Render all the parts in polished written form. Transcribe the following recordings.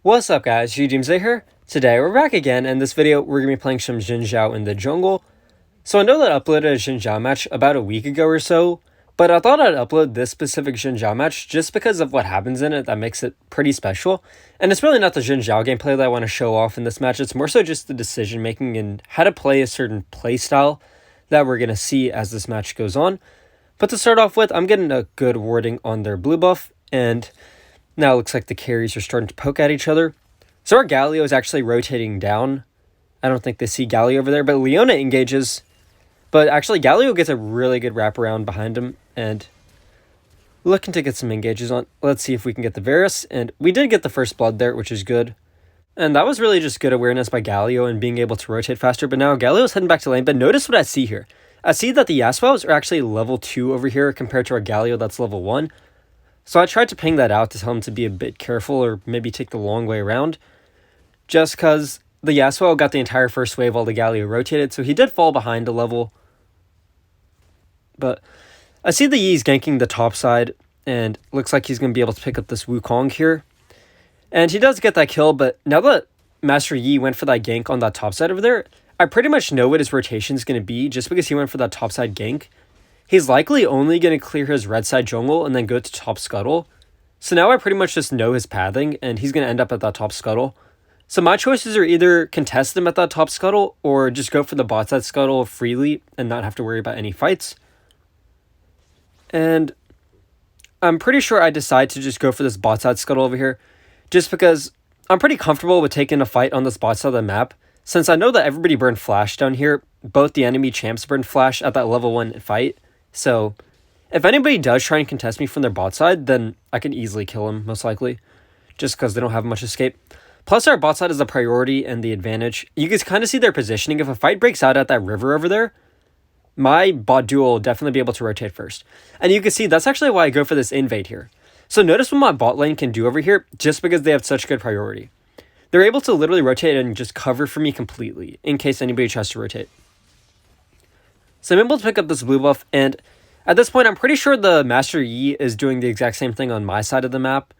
What's up guys, Xin Zhao here. Today we're back again, and in this video we're going to be playing some Xin Zhao in the jungle. So I know that I uploaded a Xin Zhao match about a week ago or so, but I thought I'd upload this specific Xin Zhao match just because of what happens in it that makes it pretty special. And it's really not the Xin Zhao gameplay that I want to show off in this match, it's more so just the decision making and how to play a certain play style that we're going to see as this match goes on. But to start off with, I'm getting a good warding on their blue buff, and now it looks like the carries are starting to poke at each other. So our Galio is actually rotating down. I don't think they see Galio over there, but Leona engages. But actually Galio gets a really good wraparound behind him and looking to get some engages on. Let's see if we can get the Varus, and we did get the first blood there, which is good. And that was really just good awareness by Galio and being able to rotate faster. But now Galio's heading back to lane, but notice what I see here. I see that the Yasuos are actually level 2 over here compared to our Galio that's level 1. So I tried to ping that out to tell him to be a bit careful or maybe take the long way around. Just because the Yasuo got the entire first wave while the Galio rotated, so he did fall behind a level. But I see the Yi's ganking the top side, and looks like he's going to be able to pick up this Wukong here. And he does get that kill, but now that Master Yi went for that gank on that top side over there, I pretty much know what his rotation is going to be just because he went for that top side gank. He's likely only going to clear his red side jungle and then go to top scuttle. So now I pretty much just know his pathing, and he's going to end up at that top scuttle. So my choices are either contest him at that top scuttle or just go for the bot side scuttle freely and not have to worry about any fights. And I'm pretty sure I decide to just go for this bot side scuttle over here, just because I'm pretty comfortable with taking a fight on this bot side of the map. Since I know that everybody burned flash down here, both the enemy champs burned flash at that level 1 fight. So if anybody does try and contest me from their bot side, then I can easily kill him, most likely, just because they don't have much escape. Plus our bot side is the priority and the advantage. You can kind of see their positioning. If a fight breaks out at that river over there, my bot duo will definitely be able to rotate first. And you can see that's actually why I go for this invade here. So notice what my bot lane can do over here just because they have such good priority. They're able to literally rotate and just cover for me completely in case anybody tries to rotate. So I'm able to pick up this blue buff, and at this point I'm pretty sure the Master Yi is doing the exact same thing on my side of the map,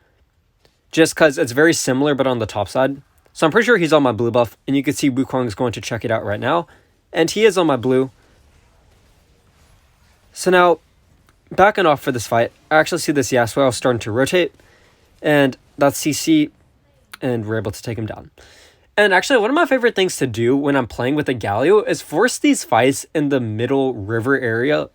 just because it's very similar but on the top side. So I'm pretty sure he's on my blue buff, and you can see Wukong is going to check it out right now, and he is on my blue. So now, backing off for this fight, I actually see this Yasuo starting to rotate, and that's CC, and we're able to take him down. And actually, one of my favorite things to do when I'm playing with a Galio is force these fights in the middle river area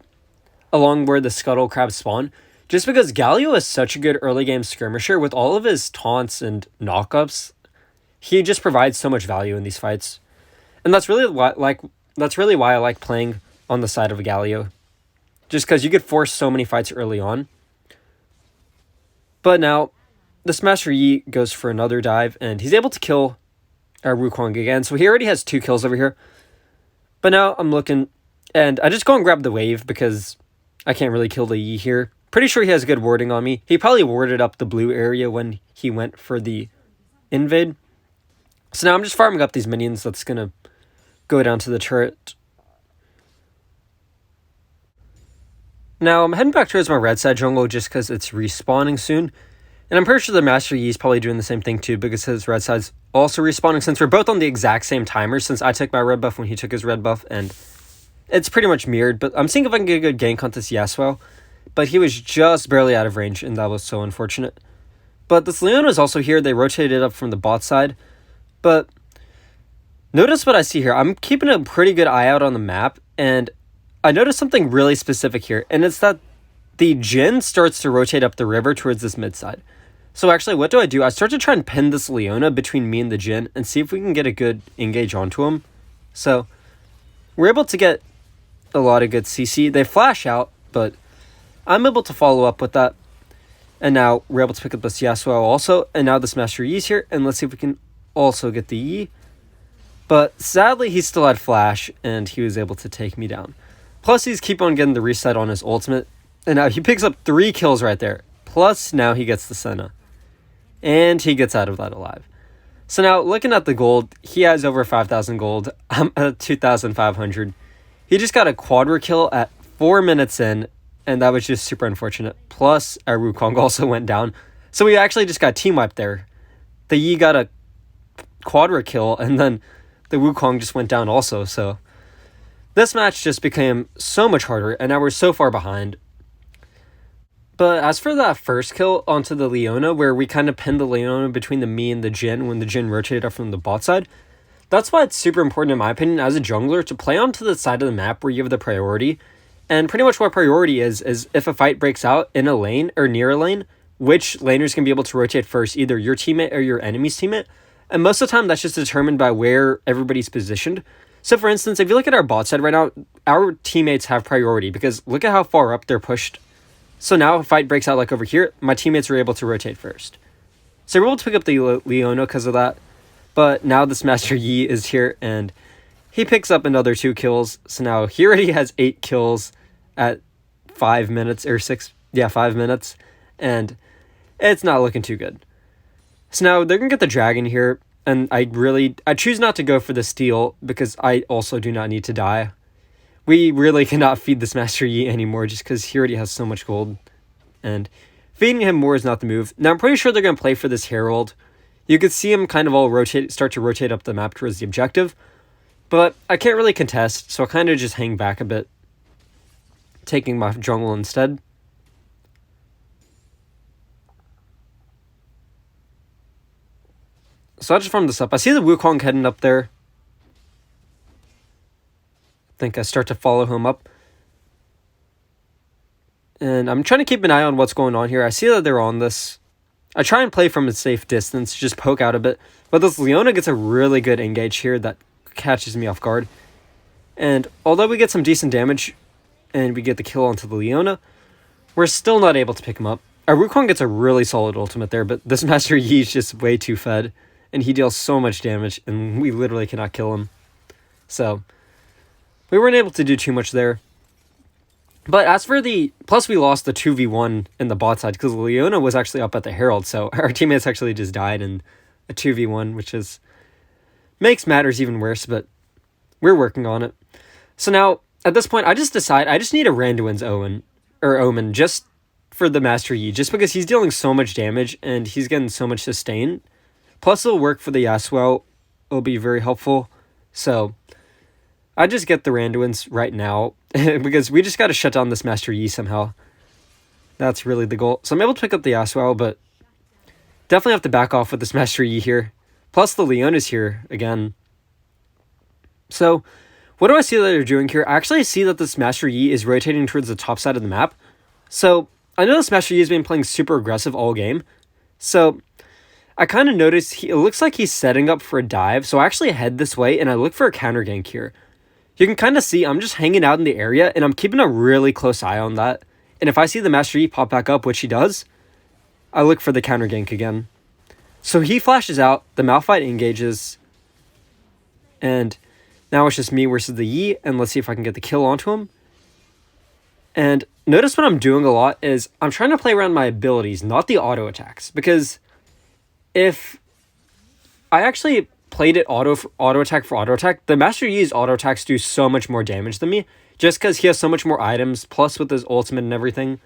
along where the scuttle crabs spawn. Just because Galio is such a good early game skirmisher with all of his taunts and knockups, he just provides so much value in these fights. And that's really why I like playing on the side of a Galio. Just because you could force so many fights early on. But now, this Master Yi goes for another dive, and he's able to kill our Wukong again. So he already has 2 kills over here. But now I'm looking, and I just go and grab the wave because I can't really kill the Yi here. Pretty sure he has good warding on me. He probably warded up the blue area when he went for the invade. So now I'm just farming up these minions. That's going to go down to the turret. Now I'm heading back towards my red side jungle just because it's respawning soon. And I'm pretty sure the Master Yi is probably doing the same thing too because his red side's also respawning, since we're both on the exact same timer, since I took my red buff when he took his red buff, and it's pretty much mirrored. But I'm seeing if I can get a good gank on this Yasuo. But he was just barely out of range, and that was so unfortunate. But this Leona is also here. They rotated up from the bot side. But notice what I see here. I'm keeping a pretty good eye out on the map, and I noticed something really specific here, and it's that the Jhin starts to rotate up the river towards this mid side. So actually, what do? I start to try and pin this Leona between me and the Jhin and see if we can get a good engage onto him. So we're able to get a lot of good CC. They flash out, but I'm able to follow up with that. And now we're able to pick up this Yasuo also, and now this Master Yi's here, and let's see if we can also get the Yi. But sadly, he still had flash, and he was able to take me down. Plus, he's keep on getting the reset on his ultimate. And now he picks up 3 kills right there. Plus, now he gets the Senna. And he gets out of that alive. So now, looking at the gold, he has over 5,000 gold. I'm at 2,500. He just got a quadra kill at 4 minutes in. And that was just super unfortunate. Plus, our Wukong also went down. So we actually just got team wiped there. the Yi got a quadra kill, and then the Wukong just went down also. So this match just became so much harder, and now we're so far behind. But as for that first kill onto the Leona, where we kind of pinned the Leona between the Mii and the Jhin when the Jhin rotated up from the bot side, that's why it's super important, in my opinion, as a jungler, to play onto the side of the map where you have the priority. And pretty much what priority is if a fight breaks out in a lane or near a lane, which laners can be able to rotate first, either your teammate or your enemy's teammate. And most of the time, that's just determined by where everybody's positioned. So for instance, if you look at our bot side right now, our teammates have priority because look at how far up they're pushed. So now if a fight breaks out like over here, my teammates are able to rotate first. So we're able to pick up the Leona because of that. But now this Master Yi is here and he picks up another 2 kills. So now he already has 8 kills at 5 minutes or 5 minutes. And it's not looking too good. So now they're going to get the dragon here. And I choose not to go for the steal because I also do not need to die. We really cannot feed this Master Yi anymore just because he already has so much gold. And feeding him more is not the move. Now, I'm pretty sure they're going to play for this Herald. You could see him kind of all start to rotate up the map towards the objective. But I can't really contest, so I kind of just hang back a bit, taking my jungle instead. So I just farmed this up. I see the Wukong heading up there. I think I start to follow him up. And I'm trying to keep an eye on what's going on here. I see that they're on this. I try and play from a safe distance, just poke out a bit. But this Leona gets a really good engage here that catches me off guard. And although we get some decent damage and we get the kill onto the Leona, we're still not able to pick him up. Our Wukong gets a really solid ultimate there, but this Master Yi is just way too fed. And he deals so much damage, and we literally cannot kill him. So we weren't able to do too much there. But as for plus we lost the 2v1 in the bot side because Leona was actually up at the Herald. So our teammates actually just died in a 2v1, which makes matters even worse, but we're working on it. So now at this point, I just need a Randuin's Omen just for the Master Yi, just because he's dealing so much damage and he's getting so much sustain. Plus it'll work for the Yasuo. It'll be very helpful. So I just get the Randuin's right now because we just got to shut down this Master Yi somehow. That's really the goal. So I'm able to pick up the Yasuo, but definitely have to back off with this Master Yi here. Plus the Leona's here again. So what do I see that they're doing here? I actually see that this Master Yi is rotating towards the top side of the map. So I know this Master Yi has been playing super aggressive all game. So I kind of noticed it looks like he's setting up for a dive. So I actually head this way and I look for a counter gank here. You can kind of see I'm just hanging out in the area and I'm keeping a really close eye on that. And if I see the Master Yi pop back up, which he does, I look for the counter gank again. So he flashes out, the Malphite engages, and now it's just me versus the Yi, and let's see if I can get the kill onto him. And notice what I'm doing a lot is I'm trying to play around my abilities, not the auto attacks, because if I actually played it auto attack, the Master Yi's auto attacks do so much more damage than me, just because he has so much more items, plus with his ultimate and everything,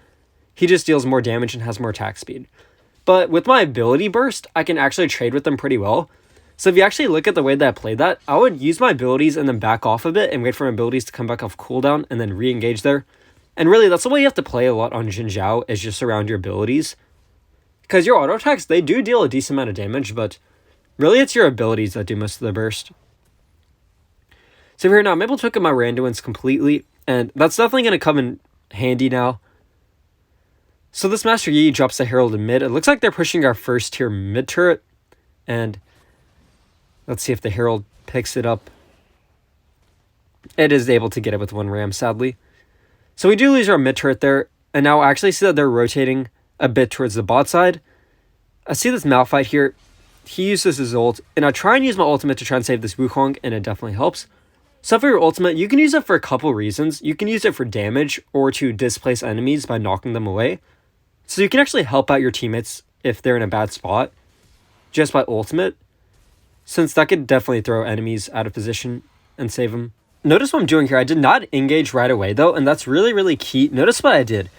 he just deals more damage and has more attack speed. But with my ability burst, I can actually trade with them pretty well. So if you actually look at the way that I played that, I would use my abilities and then back off a bit and wait for my abilities to come back off cooldown and then re-engage there. And really, that's the way you have to play a lot on Xin Zhao, is just around your abilities. Because your auto attacks, they do deal a decent amount of damage, but really it's your abilities that do most of the burst. So here now, I'm able to pick up my Randuin's completely, and that's definitely going to come in handy now. So this Master Yi drops the Herald in mid. It looks like they're pushing our first tier mid turret. And let's see if the Herald picks it up. It is able to get it with one ram, sadly. So we do lose our mid turret there. And now I actually see that they're rotating a bit towards the bot side. I see this Malphite here. He uses his ult. And I try and use my ultimate to try and save this Wukong. And it definitely helps. So for your ultimate, you can use it for a couple reasons. You can use it for damage or to displace enemies by knocking them away. So you can actually help out your teammates if they're in a bad spot just by ultimate, since that could definitely throw enemies out of position and save them. Notice what I'm doing here. I did not engage right away though, and that's really, really key. Notice what I did.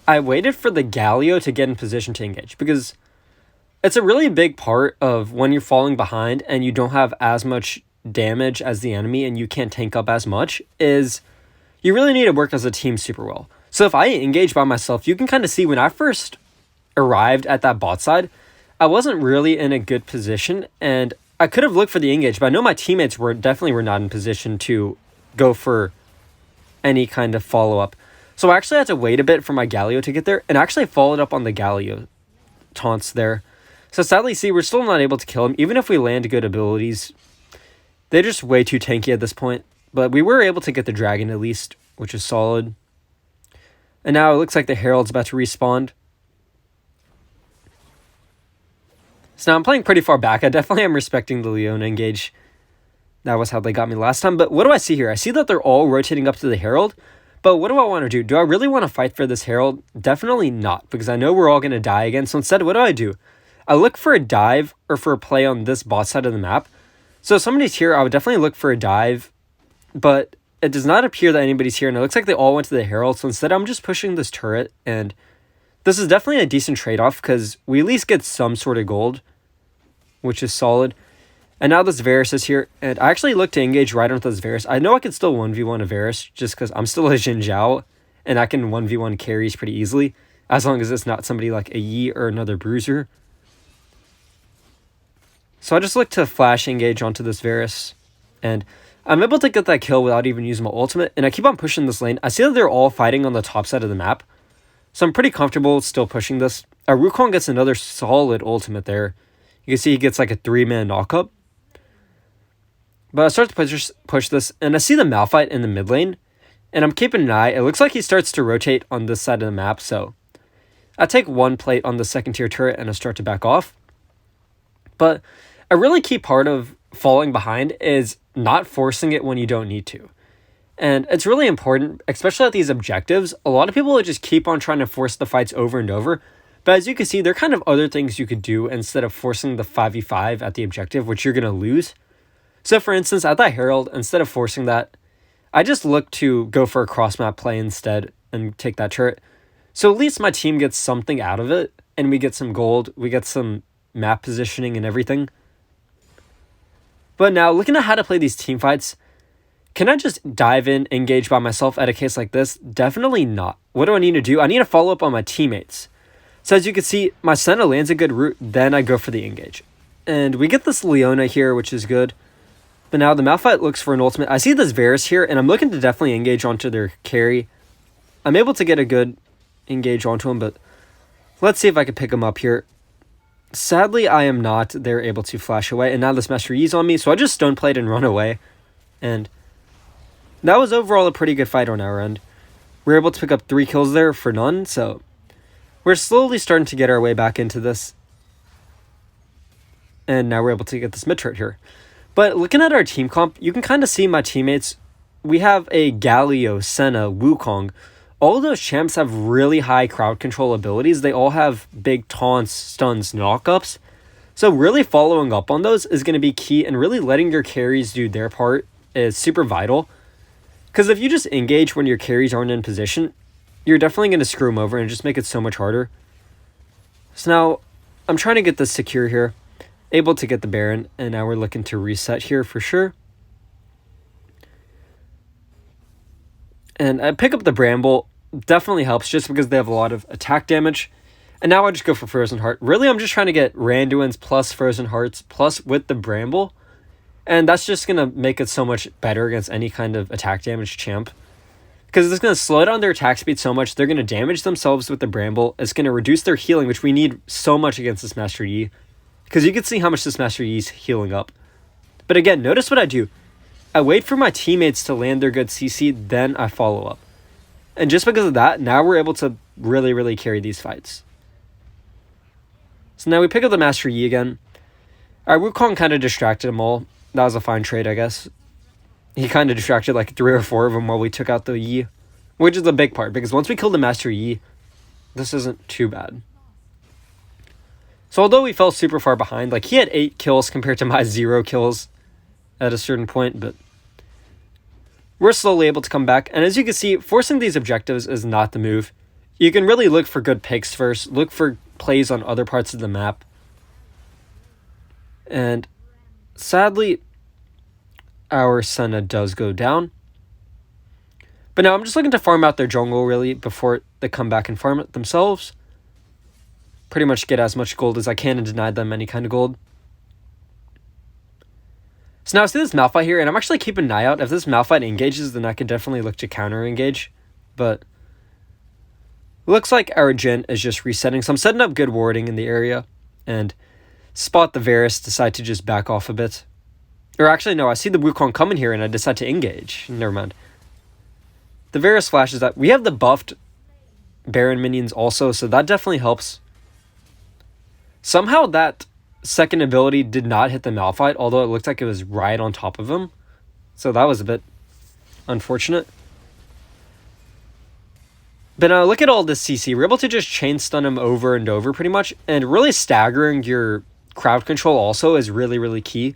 I waited for the Galio to get in position to engage because it's a really big part of when you're falling behind and you don't have as much damage as the enemy and you can't tank up as much, is you really need to work as a team super well. So if I engage by myself, you can kind of see when I first arrived at that bot side, I wasn't really in a good position, and I could have looked for the engage, but I know my teammates were not in position to go for any kind of follow-up. So I actually had to wait a bit for my Galio to get there, and actually followed up on the Galio taunts there. So sadly, see, we're still not able to kill him, even if we land good abilities. They're just way too tanky at this point, but we were able to get the dragon at least, which is solid. And now it looks like the Herald's about to respawn. So now I'm playing pretty far back. I definitely am respecting the Leona engage. That was how they got me last time. But what do I see here? I see that they're all rotating up to the Herald. But what do I want to do? Do I really want to fight for this Herald? Definitely not, because I know we're all going to die again. So instead, what do? I look for a dive or for a play on this bot side of the map. So if somebody's here, I would definitely look for a dive. But it does not appear that anybody's here. And it looks like they all went to the Herald. So instead, I'm just pushing this turret. And this is definitely a decent trade-off because we at least get some sort of gold, which is solid. And now this Varus is here, and I actually look to engage right onto this Varus. I know I can still 1v1 a Varus just because I'm still a Xin Zhao, and I can 1v1 carries pretty easily, as long as it's not somebody like a Yi or another Bruiser. So I just look to flash engage onto this Varus, and I'm able to get that kill without even using my ultimate, and I keep on pushing this lane. I see that they're all fighting on the top side of the map, so I'm pretty comfortable still pushing this. Wukong gets another solid ultimate there. You can see he gets like a 3-man knockup. But I start to push this, and I see the Malphite in the mid lane, and I'm keeping an eye. It looks like he starts to rotate on this side of the map, so I take one plate on the second tier turret, and I start to back off. But a really key part of falling behind is not forcing it when you don't need to. And it's really important, especially at these objectives. A lot of people will just keep on trying to force the fights over and over. But as you can see, there are kind of other things you could do instead of forcing the 5v5 at the objective, which you're going to lose. So for instance, at that Herald, instead of forcing that, I just look to go for a cross-map play instead and take that turret. So at least my team gets something out of it, and we get some gold, we get some map positioning and everything. But now, looking at how to play these team fights, can I just dive in, engage by myself at a case like this? Definitely not. What do I need to do? I need to follow up on my teammates. So as you can see, my Senna lands a good route, then I go for the engage. And we get this Leona here, which is good. But now the Malphite looks for an ultimate. I see this Varus here, and I'm looking to definitely engage onto their carry. I'm able to get a good engage onto him, but let's see if I can pick him up here. Sadly, I am not. They're able to flash away, and now this Master Yi's on me, so I just stone played and run away. And that was overall a pretty good fight on our end. We were able to pick up 3 kills there for none, so we're slowly starting to get our way back into this. And now we're able to get this mid turret here. But looking at our team comp, you can kind of see my teammates. We have a Galio, Senna, Wukong. All of those champs have really high crowd control abilities. They all have big taunts, stuns, knockups. So really following up on those is going to be key, and really letting your carries do their part is super vital. Because if you just engage when your carries aren't in position, you're definitely going to screw them over and just make it so much harder. So now I'm trying to get this secure here. Able to get the Baron, and now we're looking to reset here for sure. And I pick up the Bramble. Definitely helps just because they have a lot of attack damage. And now I just go for Frozen Heart. Really, I'm just trying to get Randuin's plus Frozen Hearts plus with the Bramble. And that's just going to make it so much better against any kind of attack damage champ. Because it's going to slow down their attack speed so much. They're going to damage themselves with the Bramble. It's going to reduce their healing, which we need so much against this Master Yi. Because you can see how much this Master Yi is healing up. But again, notice what I do. I wait for my teammates to land their good CC, then I follow up. And just because of that, now we're able to really, really carry these fights. So now we pick up the Master Yi again. Our Wukong kind of distracted them all. That was a fine trade, I guess. He kind of distracted like 3 or 4 of them while we took out the Yi. Which is a big part, because once we kill the Master Yi, this isn't too bad. So although we fell super far behind, like he had 8 kills compared to my 0 kills at a certain point, but we're slowly able to come back. And as you can see, forcing these objectives is not the move. You can really look for good picks first, look for plays on other parts of the map. And sadly, our Senna does go down. But now I'm just looking to farm out their jungle, really, before they come back and farm it themselves. Pretty much get as much gold as I can and deny them any kind of gold. So now I see this Malphite here, and I'm actually keeping an eye out. If this Malphite engages, then I could definitely look to counter-engage. But looks like our Jhin is just resetting. So I'm setting up good warding in the area. And spot the Varus, decide to just back off a bit. Or actually, no, I see the Wukong coming here, and I decide to engage. Never mind. The Varus flashes that. We have the buffed Baron minions also, so that definitely helps. Somehow that second ability did not hit the Malphite, although it looked like it was right on top of him. So that was a bit unfortunate. But now look at all this CC. We're able to just chain stun him over and over pretty much. And really staggering your crowd control also is really, really key.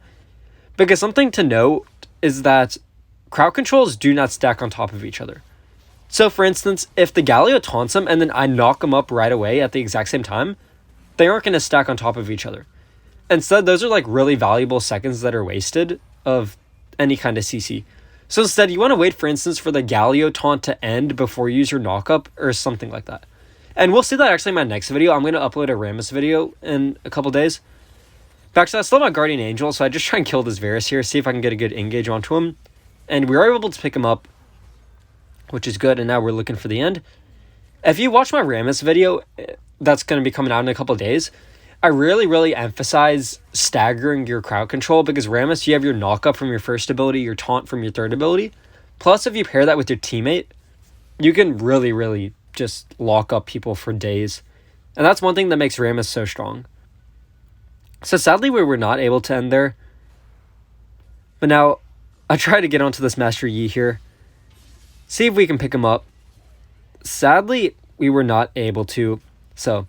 Because something to note is that crowd controls do not stack on top of each other. So for instance, if the Galio taunts him and then I knock him up right away at the exact same time, they aren't going to stack on top of each other. Instead, those are like really valuable seconds that are wasted of any kind of CC. So instead, you want to wait, for instance, for the Galio taunt to end before you use your knockup or something like that. And we'll see that actually in my next video. I'm going to upload a Rammus video in a couple days. Back to that, I still have my Guardian Angel, so I just try and kill this Varus here, see if I can get a good engage onto him. And we are able to pick him up, which is good, and now we're looking for the end. If you watch my Rammus video, that's going to be coming out in a couple of days, I really emphasize staggering your crowd control, because Rammus, you have your knockup from your first ability, your taunt from your third ability. Plus, if you pair that with your teammate, you can really just lock up people for days. And that's one thing that makes Rammus so strong. So sadly, we were not able to end there. But now, I try to get onto this Master Yi here. See if we can pick him up. Sadly, we were not able to. So,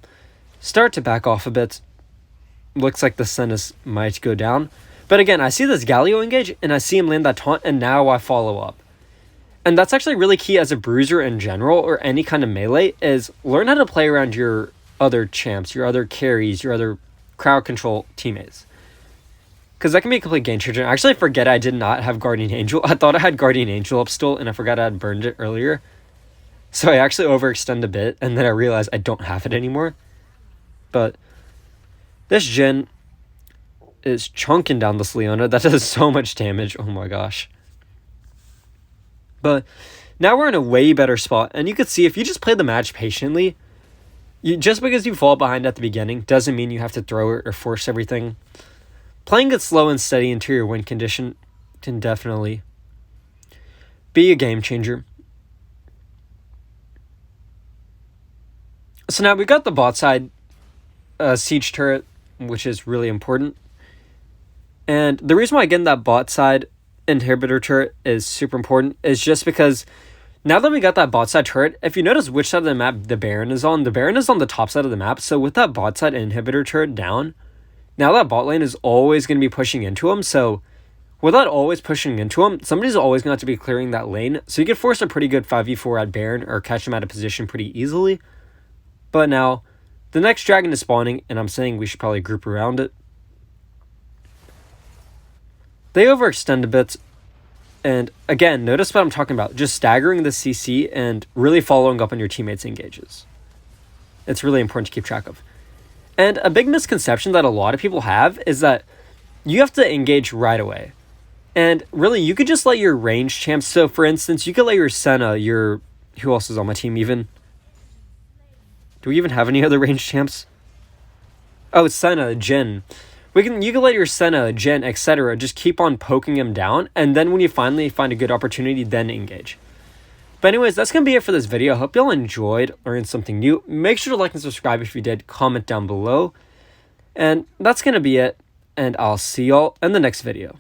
start to back off a bit. Looks like the Senna's might go down. But again, I see this Galio engage, and I see him land that taunt, and now I follow up. And that's actually really key as a bruiser in general, or any kind of melee, is learn how to play around your other champs, your other carries, your other crowd control teammates. Because that can be a complete game changer. I actually forget I did not have Guardian Angel. I thought I had Guardian Angel up still, and I forgot I had burned it earlier. So I actually overextend a bit, and then I realized I don't have it anymore. But this Jhin is chunking down this Leona. That does so much damage. Oh my gosh. But now we're in a way better spot. And you can see if you just play the match patiently, just because you fall behind at the beginning doesn't mean you have to throw it or force everything. Playing it slow and steady into your win condition can definitely be a game changer. So now we got the bot side siege turret, which is really important. And the reason why getting that bot side inhibitor turret is super important is just because now that we got that bot side turret, if you notice which side of the map the Baron is on the top side of the map. So with that bot side inhibitor turret down, now that bot lane is always going to be pushing into him. So without always pushing into him, somebody's always going to have to be clearing that lane. So you could force a pretty good 5v4 at Baron or catch him out of position pretty easily. But now, the next dragon is spawning, and I'm saying we should probably group around it. They overextend a bit. And again, notice what I'm talking about. Just staggering the CC and really following up on your teammates' engages. It's really important to keep track of. And a big misconception that a lot of people have is that you have to engage right away. And really, you could just let your range champs... So, for instance, you could let your Senna, who else is on my team even? Do we even have any other range champs? Oh, Senna, Jhin. You can let your Senna, Jhin, etc. just keep on poking him down, and then when you finally find a good opportunity, then engage. But anyways, that's going to be it for this video. I hope y'all enjoyed, learned something new. Make sure to like and subscribe if you did. Comment down below. And that's going to be it, and I'll see y'all in the next video.